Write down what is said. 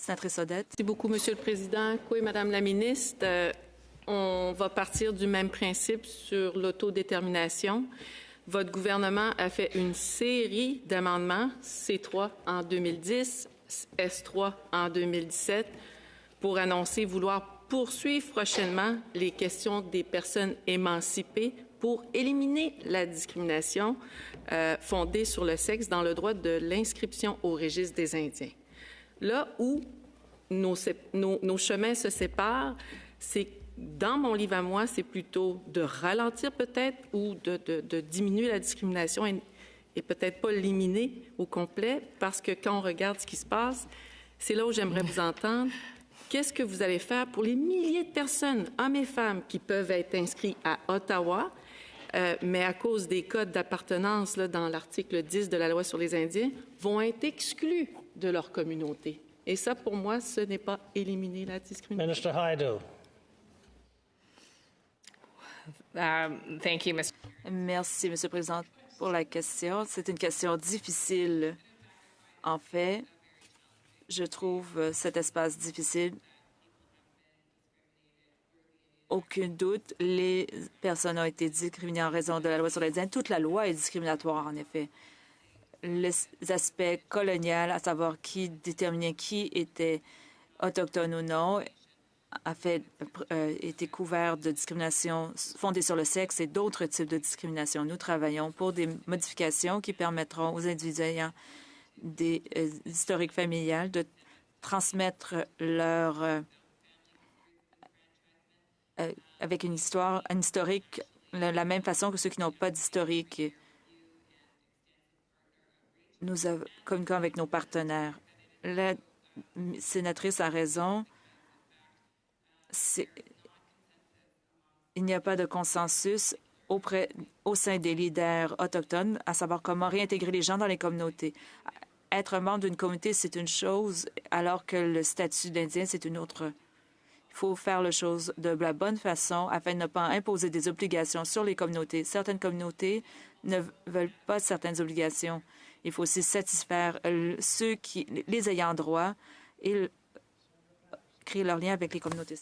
Sénatrice Odette. Merci beaucoup, Monsieur le Président. Oui, Madame la ministre, on va partir du même principe sur l'autodétermination. Votre gouvernement a fait une série d'amendements, C3 en 2010, S3 en 2017, pour annoncer vouloir poursuivre prochainement les questions des personnes émancipées pour éliminer la discrimination fondée sur le sexe dans le droit de l'inscription au registre des Indiens. Là où nos chemins se séparent, c'est dans mon livre à moi, c'est plutôt de ralentir peut-être ou de diminuer la discrimination et peut-être pas l'éliminer au complet, parce que quand on regarde ce qui se passe, c'est là où j'aimerais vous entendre. Qu'est-ce que vous allez faire pour les milliers de personnes, hommes et femmes, qui peuvent être inscrits à Ottawa, mais à cause des codes d'appartenance là, dans l'article 10 de la Loi sur les Indiens, vont être exclus de leur communauté? Et ça, pour moi, ce n'est pas éliminer la discrimination. Minister Hajdu. Thank you, Mr. Merci, Monsieur le Président, pour la question. C'est une question difficile. En fait, je trouve cet espace difficile. Aucun doute, les personnes ont été discriminées en raison de la loi sur les Indiens. Toute la loi est discriminatoire, en effet. Les aspects coloniaux, à savoir qui déterminait qui était autochtone ou non, été couvert de discrimination fondée sur le sexe et d'autres types de discrimination. Nous travaillons pour des modifications qui permettront aux individus ayant des historiques familiales de transmettre leur avec un historique de la même façon que ceux qui n'ont pas d'historique. Nous communiquons avec nos partenaires. La sénatrice a raison. Il n'y a pas de consensus au sein des leaders autochtones, à savoir comment réintégrer les gens dans les communautés. Être membre d'une communauté, c'est une chose, alors que le statut d'Indien, c'est une autre. Il faut faire les choses de la bonne façon afin de ne pas imposer des obligations sur les communautés. Certaines communautés ne veulent pas certaines obligations. Il faut aussi satisfaire les ayants droit et créer leur lien avec les communautés.